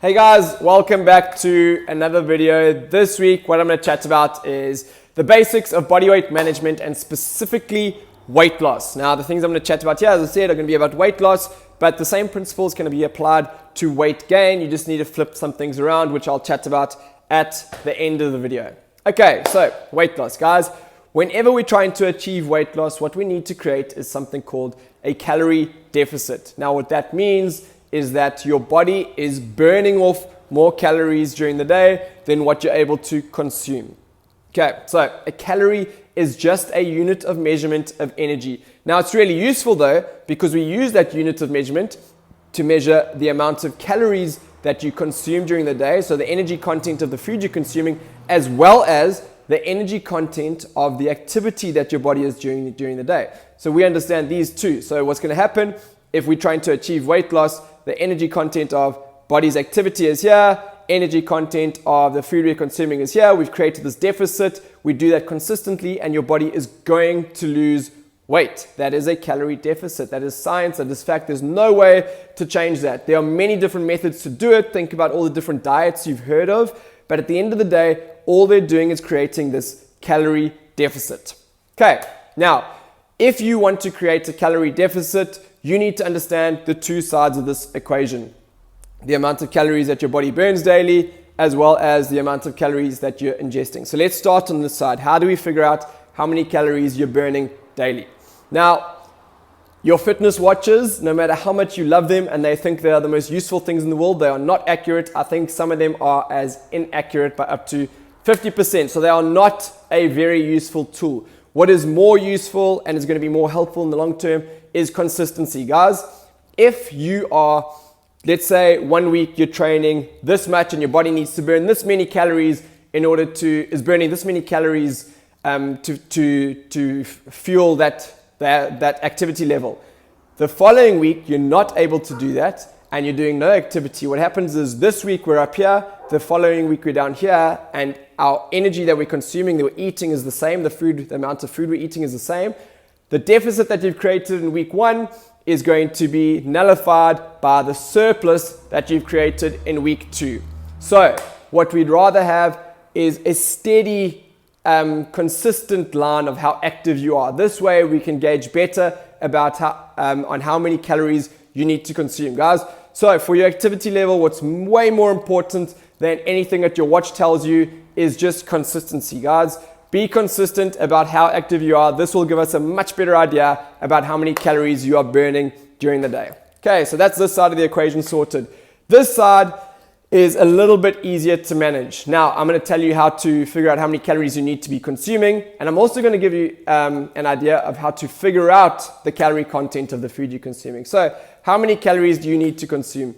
Hey guys, welcome back to another video. This week, what I'm going to chat about is the basics of body weight management and specifically weight loss. Now, the things I'm going to chat about here, as I said, are going to be about weight loss, but the same principles can be applied to weight gain. You just need to flip some things around, which I'll chat about at the end of the video. Okay, so weight loss, guys. Whenever we're trying to achieve weight loss, what we need to create is something called a calorie deficit. Now, what that means is that your body is burning off more calories during the day than what you're able to consume. Okay, so a calorie is just a unit of measurement of energy. Now, it's really useful though, because we use that unit of measurement to measure the amount of calories that you consume during the day, so the energy content of the food you're consuming, as well as the energy content of the activity that your body is doing during the day. So we understand these two. So what's going to happen if we're trying to achieve weight loss? The energy content of body's activity is here, energy content of the food we're consuming is here. We've created this deficit. We do that consistently and your body is going to lose weight. That is a calorie deficit. That is science. That is fact. There's no way to change that. There are many different methods to do it. Think about all the different diets you've heard of. But at the end of the day, all they're doing is creating this calorie deficit. Okay, now, if you want to create a calorie deficit, you need to understand the two sides of this equation. The amount of calories that your body burns daily, as well as the amount of calories that you're ingesting. So let's start on this side. How do we figure out how many calories you're burning daily? Now, your fitness watches, no matter how much you love them and they think they are the most useful things in the world, they are not accurate. I think some of them are as inaccurate by up to 50%. So they are not a very useful tool. What is more useful and is going to be more helpful in the long term is consistency, guys. If you are, let's say 1 week you're training this much and your body needs to burn this many calories is burning this many calories to fuel that activity level. The following week you're not able to do that and you're doing no activity. What happens is this week we're up here, the following week we're down here, and our energy that we're consuming, that we're eating is the same, the amount of food we're eating is the same. The deficit that you've created in week 1 is going to be nullified by the surplus that you've created in week 2. So what we'd rather have is a steady, consistent line of how active you are. This way we can gauge better about how many calories you need to consume, guys. So for your activity level, what's way more important than anything that your watch tells you is just consistency, guys. Be consistent about how active you are. This will give us a much better idea about how many calories you are burning during the day. Okay, so that's this side of the equation sorted. This side is a little bit easier to manage. Now, I'm going to tell you how to figure out how many calories you need to be consuming. And I'm also going to give you an idea of how to figure out the calorie content of the food you're consuming. So how many calories do you need to consume?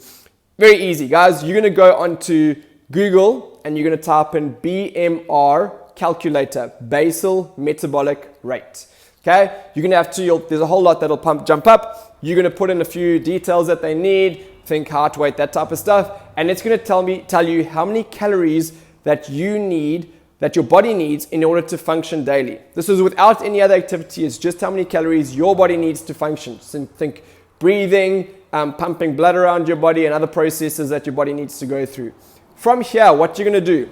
Very easy, guys. You're going to go onto Google and you're going to type in BMR calculator, basal metabolic rate. Okay, you're gonna have to, there's a whole lot that'll jump up. You're gonna put in a few details that they need, think heart weight, that type of stuff, and it's gonna tell you how many calories that you need, that your body needs in order to function daily. This is without any other activity. It's just how many calories your body needs to function. So think breathing, pumping blood around your body, and other processes that your body needs to go through. From here, what you're gonna do,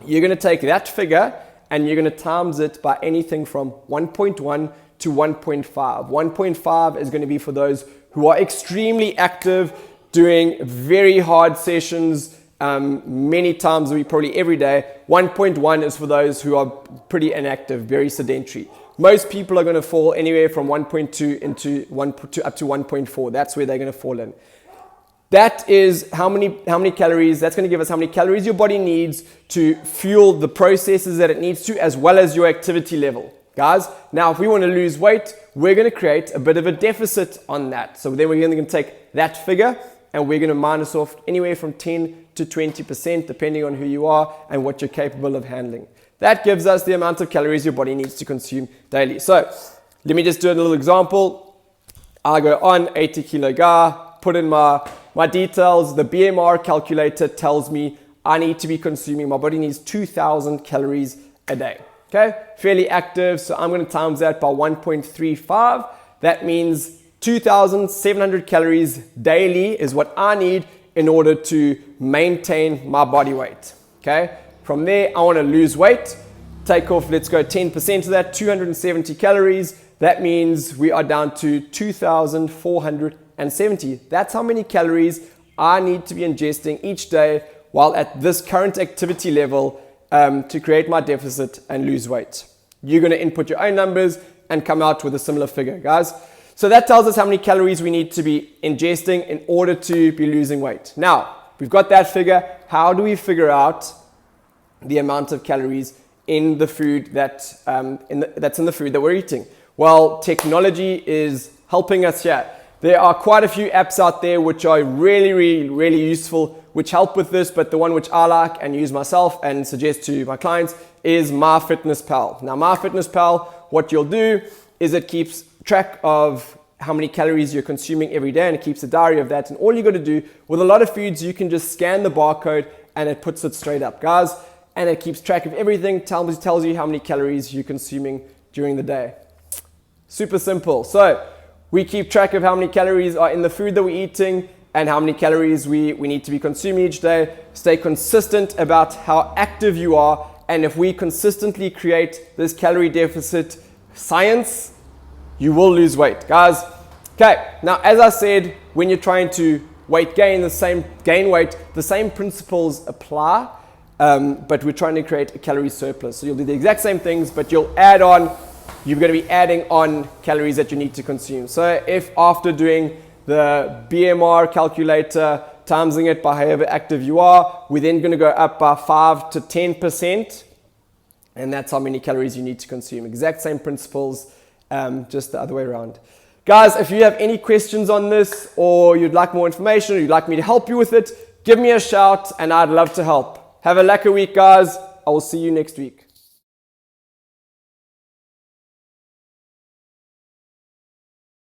you're going to take that figure and you're going to times it by anything from 1.1 to 1.5. 1.5 is going to be for those who are extremely active, doing very hard sessions many times a week, probably every day. 1.1 is for those who are pretty inactive, very sedentary. Most people are going to fall anywhere from 1.2 up to 1.4. That's where they're going to fall in. That is how many calories, that's going to give us how many calories your body needs to fuel the processes that it needs to, as well as your activity level. Guys, now if we want to lose weight, we're going to create a bit of a deficit on that. So then we're going to take that figure and we're going to minus off anywhere from 10 to 20%, depending on who you are and what you're capable of handling. That gives us the amount of calories your body needs to consume daily. So let me just do a little example. I go on 80 kilo guy, put in my details. The BMR calculator tells me I need to be consuming, my body needs 2,000 calories a day. Okay, fairly active, so I'm going to times that by 1.35. That means 2,700 calories daily is what I need in order to maintain my body weight. Okay, from there I want to lose weight. Take off, let's go 10% of that, 270 calories. That means we are down to 2,470. That's how many calories I need to be ingesting each day while at this current activity level to create my deficit and lose weight. You're going to input your own numbers and come out with a similar figure, guys. So that tells us how many calories we need to be ingesting in order to be losing weight. Now, we've got that figure. How do we figure out the amount of calories in the food that's in the food that we're eating? Well, technology is helping us here. There are quite a few apps out there which are really useful, which help with this, but the one which I like and use myself and suggest to my clients is MyFitnessPal. Now, MyFitnessPal, what you'll do is it keeps track of how many calories you're consuming every day, and it keeps a diary of that. And all you got to do with a lot of foods, you can just scan the barcode and it puts it straight up, guys. And it keeps track of everything, tells you how many calories you're consuming during the day. Super simple. So we keep track of how many calories are in the food that we're eating and how many calories we need to be consuming each day. Stay consistent about how active you are. And if we consistently create this calorie deficit science, you will lose weight, guys. Okay, now as I said, when you're trying to gain weight, the same principles apply. But we're trying to create a calorie surplus. So you'll do the exact same things, but you're going to be adding on calories that you need to consume. So if after doing the BMR calculator, timesing it by however active you are, we're then going to go up by 5 to 10%. And that's how many calories you need to consume. Exact same principles, just the other way around. Guys, if you have any questions on this, or you'd like more information, or you'd like me to help you with it, give me a shout and I'd love to help. Have a lekker week, guys. I will see you next week.